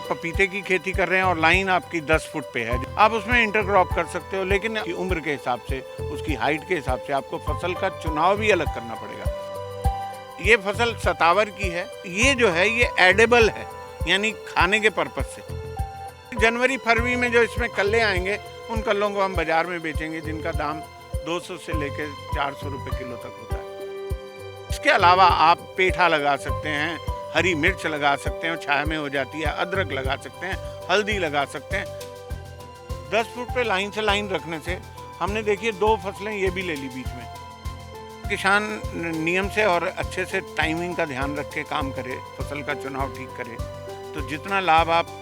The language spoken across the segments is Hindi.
पपीते की खेती कर रहे हैं और लाइन आपकी 10 फुट पे है, आप उसमें इंटरक्रॉप कर सकते हो, लेकिन उम्र के हिसाब से, उसकी हाइट के हिसाब से आपको फसल का चुनाव भी अलग करना पड़ेगा। ये फसल सतावर की है, ये जो है ये एडेबल है, यानी खाने के पर्पज से। जनवरी फरवरी में जो इसमें कल्ले आएंगे, उन कल्लों को हम बाजार में बेचेंगे, जिनका दाम 200 से लेकर 400 रुपए किलो तक होता है। इसके अलावा आप पेठा लगा सकते हैं, हरी मिर्च लगा सकते हैं, छाया में हो जाती है, अदरक लगा सकते हैं, हल्दी लगा सकते हैं। 10 फुट पे लाइन से लाइन रखने से हमने देखिए 2 फसलें ये भी ले ली बीच में। किसान नियम से और अच्छे से टाइमिंग का ध्यान रख के काम करे, फसल का चुनाव ठीक करे, तो जितना लाभ आप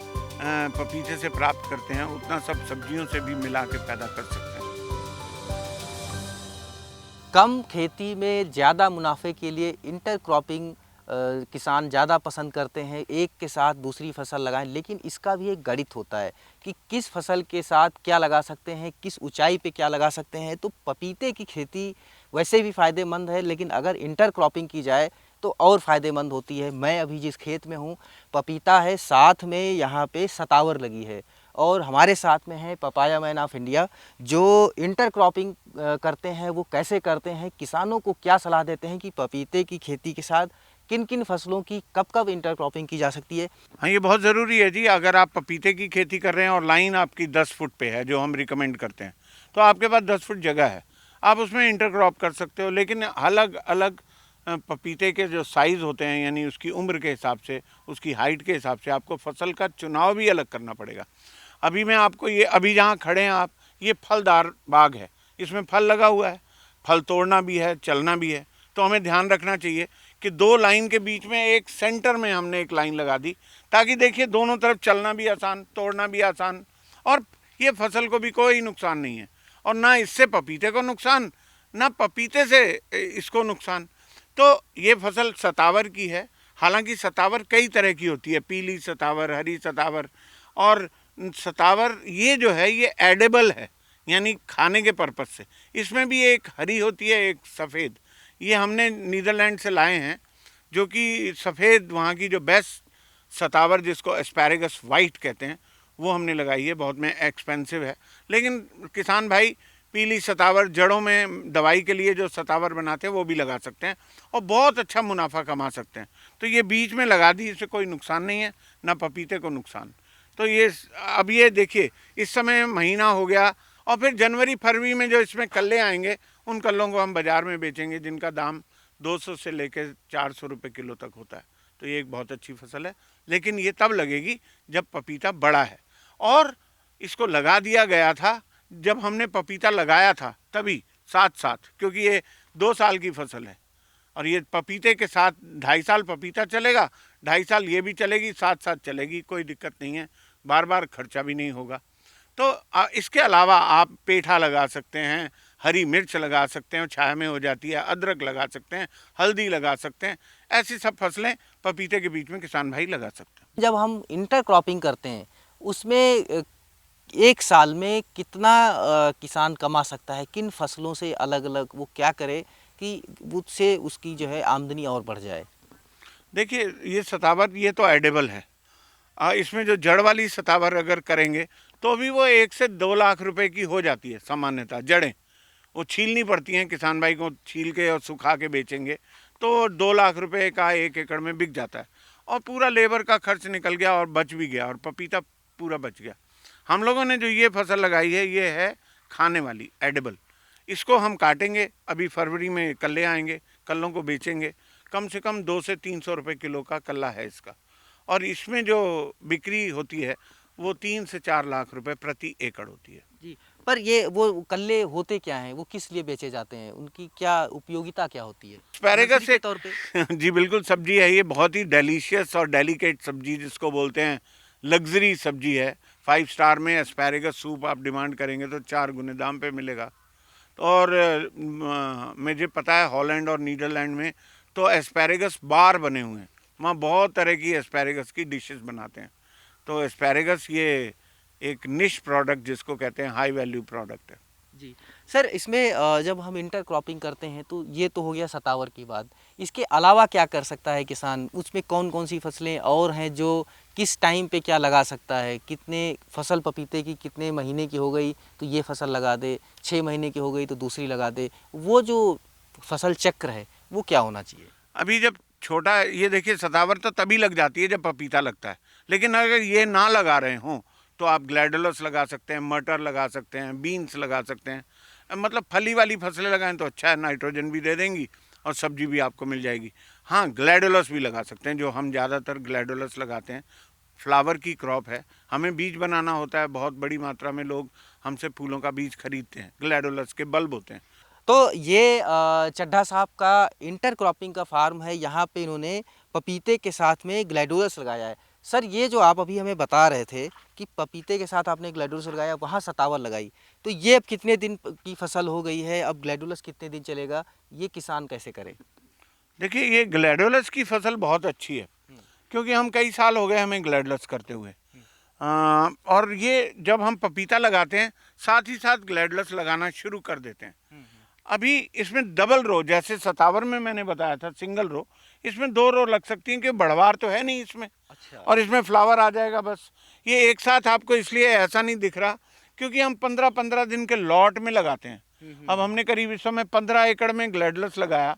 पपीते से प्राप्त करते हैं उतना सब सब्जियों से भी मिला के पैदा कर सकते हैं। कम खेती में ज़्यादा मुनाफे के लिए इंटरक्रॉपिंग किसान ज़्यादा पसंद करते हैं, एक के साथ दूसरी फसल लगाएं, लेकिन इसका भी एक गणित होता है कि किस फसल के साथ क्या लगा सकते हैं, किस ऊंचाई पे क्या लगा सकते हैं। तो पपीते की खेती वैसे भी फ़ायदेमंद है, लेकिन अगर इंटरक्रॉपिंग की जाए तो और फ़ायदेमंद होती है। मैं अभी जिस खेत में हूँ, पपीता है, साथ में यहाँ पे सतावर लगी है, और हमारे साथ में है पपाया मैन ऑफ इंडिया। जो इंटरक्रॉपिंग करते हैं वो कैसे करते हैं, किसानों को क्या सलाह देते हैं कि पपीते की खेती के साथ किन किन फसलों की कब कब इंटरक्रॉपिंग की जा सकती है। हाँ, ये बहुत ज़रूरी है जी। अगर आप पपीते की खेती कर रहे हैं और लाइन आपकी 10 फुट पे है, जो हम रिकमेंड करते हैं, तो आपके पास 10 फुट जगह है, आप उसमें इंटरक्रॉप कर सकते हो। लेकिन अलग अलग पपीते के जो साइज़ होते हैं, यानी उसकी उम्र के हिसाब से, उसकी हाइट के हिसाब से आपको फसल का चुनाव भी अलग करना पड़ेगा। अभी मैं आपको ये, अभी जहाँ खड़े हैं आप, ये फलदार बाग है, इसमें फल लगा हुआ है, फल तोड़ना भी है, चलना भी है। तो हमें ध्यान रखना चाहिए कि 2 लाइन के बीच में एक सेंटर में हमने एक लाइन लगा दी, ताकि देखिए दोनों तरफ चलना भी आसान, तोड़ना भी आसान, और ये फसल को भी कोई नुकसान नहीं है, और ना इससे पपीते को नुकसान, ना पपीते से इसको नुकसान। तो ये फसल सतावर की है। हालांकि सतावर कई तरह की होती है, पीली सतावर, हरी सतावर, और सतावर ये जो है ये एडेबल है, यानी खाने के पर्पज से। इसमें भी एक हरी होती है, एक सफ़ेद। ये हमने नीदरलैंड से लाए हैं, जो कि सफ़ेद वहाँ की जो बेस्ट सतावर, जिसको एस्पैरेगस वाइट कहते हैं, वो हमने लगाई है। बहुत में एक्सपेंसिव है, लेकिन किसान भाई पीली सतावर, जड़ों में दवाई के लिए जो सतावर बनाते हैं, वो भी लगा सकते हैं और बहुत अच्छा मुनाफा कमा सकते हैं। तो ये बीच में लगा दी, इससे कोई नुकसान नहीं है, ना पपीते को नुकसान। तो ये अब ये देखिए, इस समय महीना हो गया, और फिर जनवरी फरवरी में जो इसमें कल्ले आएंगे, उन कल्लों को हम बाज़ार में बेचेंगे, जिनका दाम 200 से लेकर 400 रुपए किलो तक होता है। तो ये एक बहुत अच्छी फसल है, लेकिन ये तब लगेगी जब पपीता बड़ा है। और इसको लगा दिया गया था जब हमने पपीता लगाया था, तभी साथ साथ, क्योंकि ये 2 साल की फसल है, और ये पपीते के साथ 2.5 साल पपीता चलेगा, 2.5 साल ये भी चलेगी, साथ साथ चलेगी, कोई दिक्कत नहीं है, बार बार खर्चा भी नहीं होगा। तो इसके अलावा आप पेठा लगा सकते हैं, हरी मिर्च लगा सकते हैं, छाया में हो जाती है, अदरक लगा सकते हैं, हल्दी लगा सकते हैं। ऐसी सब फसलें पपीते के बीच में किसान भाई लगा सकते हैं। जब हम इंटरक्रॉपिंग करते हैं, उसमें एक साल में कितना किसान कमा सकता है, किन फसलों से अलग अलग वो क्या करे कि उससे उसकी जो है आमदनी और बढ़ जाए। देखिए, ये सतावर ये तो एडेबल है। इसमें जो जड़ वाली सतावर अगर करेंगे तो भी वो 1 से 2 लाख रुपए की हो जाती है सामान्यतः। जड़ें वो छीलनी पड़ती हैं, किसान भाई को छील के और सुखा के बेचेंगे तो 2 लाख रुपए का 1 एकड़ में बिक जाता है, और पूरा लेबर का खर्च निकल गया और बच भी गया, और पपीता पूरा बच गया। हम लोगों ने जो ये फसल लगाई है, ये है खाने वाली, एडेबल। इसको हम काटेंगे, अभी फरवरी में कल्ले आएंगे, कल्लों को बेचेंगे। कम से कम 200 से 300 रुपए किलो का कल्ला है इसका, और इसमें जो बिक्री होती है वो 3 से 4 लाख रुपए प्रति एकड़ होती है जी, पर ये वो कल्ले होते क्या हैं, वो किस लिए बेचे जाते हैं, उनकी क्या उपयोगिता क्या होती है एस्पैरेगस के एक तौर पे? जी बिल्कुल, सब्जी है ये, बहुत ही डेलीशियस और डेलिकेट सब्जी, जिसको बोलते हैं लग्जरी सब्जी है। 5 स्टार में एस्पैरेगस सूप आप डिमांड करेंगे तो 4 गुने दाम पे मिलेगा। और मुझे पता है हॉलैंड और नीदरलैंड में तो एस्पैरेगस बार बने हुए हैं, वहाँ बहुत तरह की एस्पैरेगस की डिशेस बनाते हैं। तो एस्पैरेगस ये एक निश प्रोडक्ट, जिसको कहते हैं हाई वैल्यू प्रोडक्ट है। जी सर, इसमें जब हम इंटरक्रॉपिंग करते हैं तो ये तो हो गया सतावर की बात। इसके अलावा क्या कर सकता है किसान? उसमें कौन कौन सी फसलें और हैं जो किस टाइम पे क्या लगा सकता है? कितने फसल पपीते की कितने महीने की हो गई तो ये फसल लगा दे, 6 महीने की हो गई तो दूसरी लगा दे, वो जो फसल चक्र है वो क्या होना चाहिए? अभी जब छोटा ये देखिए सतावर तो तभी लग जाती है जब पपीता लगता है, लेकिन अगर ये ना लगा रहे हों तो आप ग्लैडुलस लगा सकते हैं, मटर लगा सकते हैं, बीन्स लगा सकते हैं। मतलब फली वाली फसलें लगाएं तो अच्छा है, नाइट्रोजन भी दे देंगी और सब्जी भी आपको मिल जाएगी। हाँ, ग्लैडुलस भी लगा सकते हैं, जो हम ज़्यादातर ग्लैडुलस लगाते हैं। फ्लावर की क्रॉप है, हमें बीज बनाना होता है, बहुत बड़ी मात्रा में लोग हमसे फूलों का बीज खरीदते हैं, ग्लैडुलस के बल्ब होते हैं। तो ये चड्ढा साहब का इंटर क्रॉपिंग का फार्म है। यहाँ पे इन्होंने पपीते के साथ में ग्लैडुलस लगाया है। सर, ये जो आप अभी हमें बता रहे थे कि पपीते के साथ आपने ग्लैडुलस लगाया, वहाँ सतावर लगाई, तो ये अब कितने दिन की फसल हो गई है? अब ग्लैडुलस कितने दिन चलेगा? ये किसान कैसे करे? देखिए, ये ग्लैडुलस की फसल बहुत अच्छी है, क्योंकि हम कई साल हो गए हमें ग्लैडुलस करते हुए। और ये जब हम पपीता लगाते हैं साथ ही साथ ग्लैडुलस लगाना शुरू कर देते हैं। अभी इसमें डबल रो, जैसे सतावर में मैंने बताया था सिंगल रो, इसमें 2 रो लग सकती हैं कि बढ़वार तो है नहीं इसमें। अच्छा। और इसमें फ्लावर आ जाएगा बस। ये एक साथ आपको इसलिए ऐसा नहीं दिख रहा क्योंकि हम 15-15 दिन के लॉट में लगाते हैं। अब हमने करीब इस समय 15 एकड़ में ग्लैडुलस लगाया,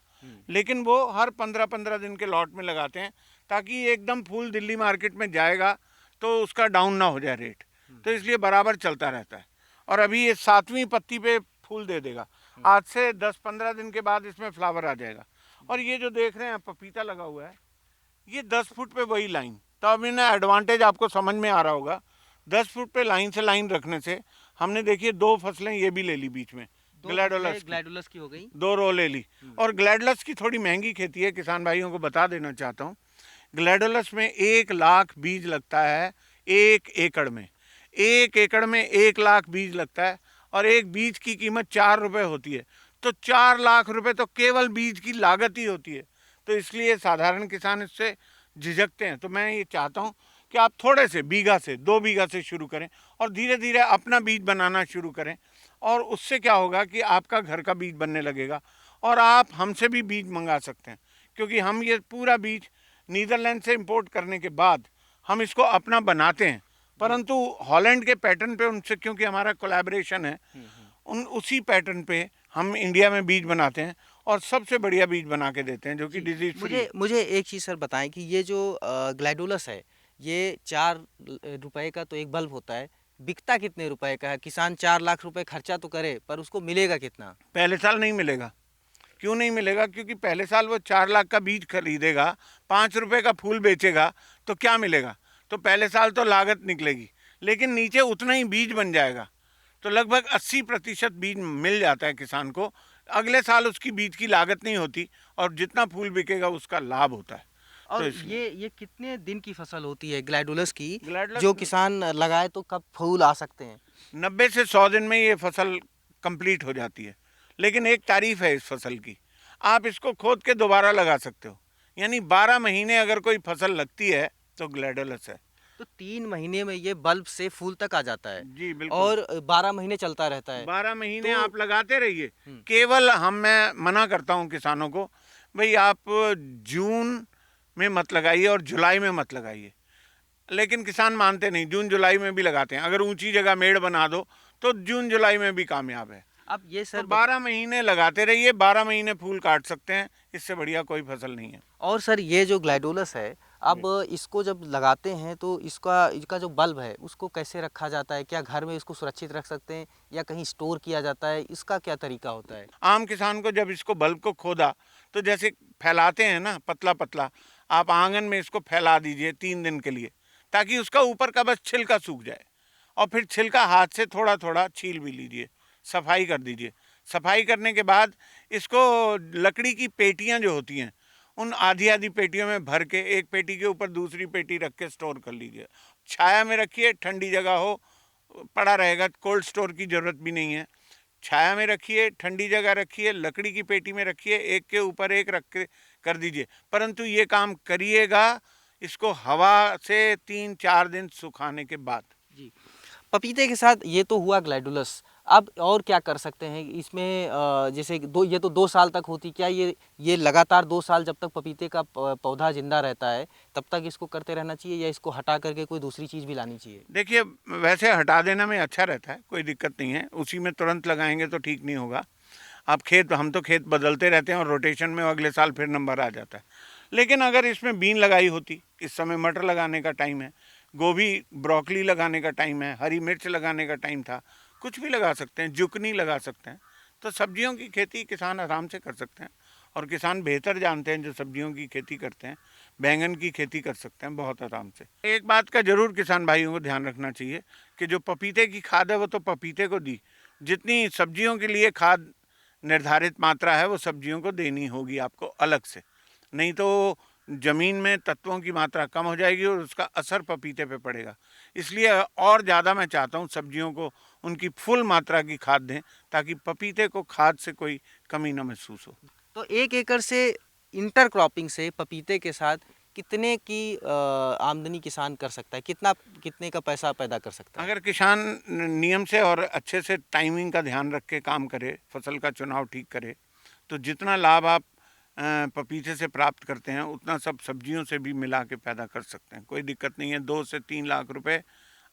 लेकिन वो हर 15-15 दिन के लॉट में लगाते हैं ताकि एकदम फूल दिल्ली मार्केट में जाएगा तो उसका डाउन ना हो जाए रेट, तो इसलिए बराबर चलता रहता है। और अभी ये 7वीं पत्ती पे फूल दे देगा, आज से 10-15 दिन के बाद इसमें फ्लावर आ जाएगा। और ये जो देख रहे हैं पपीता लगा हुआ है, ये 10 फुट पे वही लाइन, तो अब इन्हें एडवांटेज आपको समझ में आ रहा होगा। 10 फुट पे लाइन से लाइन रखने से हमने देखिए 2 फसलें ये भी ले ली बीच में, ग्लैडुलस की हो गई। 2 रो ले ली। और ग्लैडुलस की थोड़ी महंगी खेती है, किसान भाइयों को बता देना चाहता हूँ। ग्लैडुलस में 1 लाख बीज लगता है 1 एकड़ में। 1 एकड़ में 1 लाख बीज लगता है और एक बीज की कीमत 4 रुपये होती है, तो 4 लाख रुपए तो केवल बीज की लागत ही होती है। तो इसलिए साधारण किसान इससे झिझकते हैं। तो मैं ये चाहता हूँ कि आप थोड़े से बीघा से 2 बीघा से शुरू करें और धीरे धीरे अपना बीज बनाना शुरू करें, और उससे क्या होगा कि आपका घर का बीज बनने लगेगा और आप हमसे भी बीज मंगा सकते हैं, क्योंकि हम ये पूरा बीज नीदरलैंड से इंपोर्ट करने के बाद हम इसको अपना बनाते हैं, परंतु हॉलैंड के पैटर्न पे उनसे, क्योंकि हमारा कोलैबोरेशन है, उसी पैटर्न पे हम इंडिया में बीज बनाते हैं और सबसे बढ़िया बीज बना के देते हैं जो कि डिजीज फ्री है। मुझे एक चीज़ सर बताएं कि ये जो ग्लैडुलस है, ये 4 रुपए का तो एक बल्ब होता है, बिकता कितने रुपए का है? किसान 4 लाख रुपए खर्चा तो करे पर उसको मिलेगा कितना? पहले साल नहीं मिलेगा। क्यों नहीं मिलेगा? क्योंकि पहले साल वो 4 लाख का बीज खरीदेगा, 5 रुपए का फूल बेचेगा, तो क्या मिलेगा? तो पहले साल तो लागत निकलेगी, लेकिन नीचे उतना ही बीज बन जाएगा, तो लगभग 80% बीज मिल जाता है किसान को। अगले साल उसकी बीज की लागत नहीं होती और जितना फूल बिकेगा उसका लाभ होता है। और तो ये कितने दिन की फसल होती है ग्लैडुलस की, ग्लैडुलस जो किसान लगाए तो कब फूल आ सकते हैं? 90 से 100 दिन में ये फसल कंप्लीट हो जाती है। लेकिन एक तारीफ है इस फसल की, आप इसको खोद के दोबारा लगा सकते हो, यानी 12 महीने अगर कोई फसल लगती है तो ग्लैडुलस है। तो 3 महीने में ये बल्ब से फूल तक आ जाता है। जी बिल्कुल। और 12 महीने चलता रहता है। 12 महीने तो आप लगाते रहिए। केवल मैं मना करता हूँ किसानों को, भाई आप जून में मत लगाइए और जुलाई में मत लगाइए, लेकिन किसान मानते नहीं, जून जुलाई में भी लगाते हैं। अगर ऊंची जगह मेड़ बना दो तो जून जुलाई में भी कामयाब है। अब ये तो सर 12 महीने लगाते रहिए, 12 महीने फूल काट सकते हैं, इससे बढ़िया कोई फसल नहीं है। और सर, ये जो ग्लैडुलस है, अब इसको जब लगाते हैं तो इसका जो बल्ब है उसको कैसे रखा जाता है? क्या घर में इसको सुरक्षित रख सकते हैं या कहीं स्टोर किया जाता है? इसका क्या तरीका होता है? आम किसान को जब इसको बल्ब को खोदा तो जैसे फैलाते हैं ना पतला पतला, आप आंगन में इसको फैला दीजिए 3 दिन के लिए, ताकि उसका ऊपर का बस छिलका सूख जाए, और फिर छिलका हाथ से थोड़ा थोड़ा छील भी लीजिए, सफाई कर दीजिए। सफाई करने के बाद इसको लकड़ी की पेटियां जो होती हैं, उन आधी आधी पेटियों में भर के एक पेटी के ऊपर दूसरी पेटी रख के स्टोर कर लीजिए। छाया में रखिए, ठंडी जगह हो, पड़ा रहेगा, कोल्ड स्टोर की ज़रूरत भी नहीं है। छाया में रखिए, ठंडी जगह रखिए, लकड़ी की पेटी में रखिए, एक के ऊपर एक रख के कर दीजिए। परंतु ये काम करिएगा इसको हवा से 3-4 दिन सुखाने के बाद। जी। पपीते के साथ ये तो हुआ ग्लैडुलस। अब और क्या कर सकते हैं इसमें? जैसे ये तो 2 साल तक होती, क्या ये लगातार 2 साल जब तक पपीते का पौधा जिंदा रहता है तब तक इसको करते रहना चाहिए, या इसको हटा करके कोई दूसरी चीज़ भी लानी चाहिए? देखिए, वैसे हटा देना में अच्छा रहता है, कोई दिक्कत नहीं है, उसी में तुरंत लगाएंगे तो ठीक नहीं होगा। आप हम तो खेत बदलते रहते हैं और रोटेशन में अगले साल फिर नंबर आ जाता है। लेकिन अगर इसमें बीन लगाई होती, इस समय मटर लगाने का टाइम है, गोभी ब्रोकली लगाने का टाइम है, हरी मिर्च लगाने का टाइम था, कुछ भी लगा सकते हैं, जुकनी लगा सकते हैं। तो सब्जियों की खेती किसान आराम से कर सकते हैं, और किसान बेहतर जानते हैं जो सब्जियों की खेती करते हैं। बैंगन की खेती कर सकते हैं बहुत आराम से। एक बात का जरूर किसान भाइयों को ध्यान रखना चाहिए कि जो पपीते की खाद है वो तो पपीते को दी, जितनी सब्जियों के लिए खाद निर्धारित मात्रा है वो सब्जियों को देनी होगी आपको अलग से, नहीं तो ज़मीन में तत्वों की मात्रा कम हो जाएगी और उसका असर पपीते पे पड़ेगा। इसलिए और ज़्यादा मैं चाहता हूँ सब्जियों को उनकी फुल मात्रा की खाद दें, ताकि पपीते को खाद से कोई कमी न महसूस हो। तो 1 एकड़ से इंटरक्रॉपिंग से पपीते के साथ कितने की आमदनी किसान कर सकता है? कितने का पैसा पैदा कर सकता है? अगर किसान नियम से और अच्छे से टाइमिंग का ध्यान रख के काम करे, फसल का चुनाव ठीक करे, तो जितना लाभ आप पपीते से प्राप्त करते हैं उतना सब सब्जियों से भी मिला के पैदा कर सकते हैं। कोई दिक्कत नहीं है, 2 से 3 लाख रुपए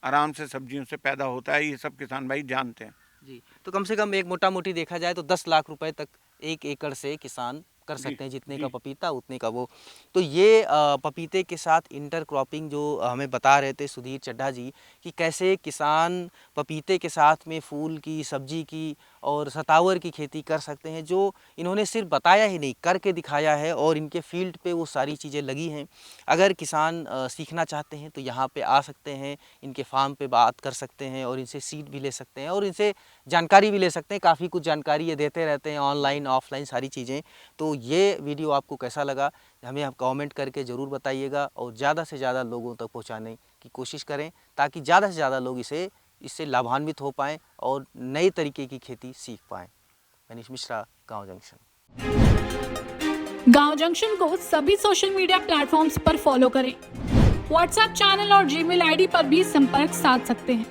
आराम से सब्जियों से पैदा होता है, ये सब किसान भाई जानते हैं। जी, तो कम से कम एक मोटा-मोटी देखा जाए तो 10 लाख रुपए तक 1 एकड़ से किसान कर सकते हैं, जितने का पपीता उतने का वो। तो ये पपीते के साथ इंटरक्रॉपिंग जो हमें बता रहे थे सुधीर चड्ढा जी, कि कैसे किसान पपीते के साथ में फूल की, सब्जी की और सतावर की खेती कर सकते हैं, जो इन्होंने सिर्फ बताया ही नहीं, करके दिखाया है, और इनके फील्ड पे वो सारी चीज़ें लगी हैं। अगर किसान सीखना चाहते हैं तो यहाँ पे आ सकते हैं, इनके फार्म पे बात कर सकते हैं और इनसे सीड भी ले सकते हैं और इनसे जानकारी भी ले सकते हैं। काफ़ी कुछ जानकारी ये देते रहते हैं, ऑनलाइन ऑफलाइन सारी चीज़ें। तो ये वीडियो आपको कैसा लगा हमें आप कमेंट करके ज़रूर बताइएगा, और ज़्यादा से ज़्यादा लोगों तक पहुँचाने की कोशिश करें, ताकि ज़्यादा से ज़्यादा लोग इससे लाभान्वित हो पाएँ और नए तरीके की खेती सीख पाएँ। मनीष मिश्रा, गाँव जंक्शन। गांव जंक्शन को सभी सोशल मीडिया प्लेटफॉर्म्स पर फॉलो करें। व्हाट्सएप चैनल और जीमेल आईडी पर भी संपर्क साध सकते हैं।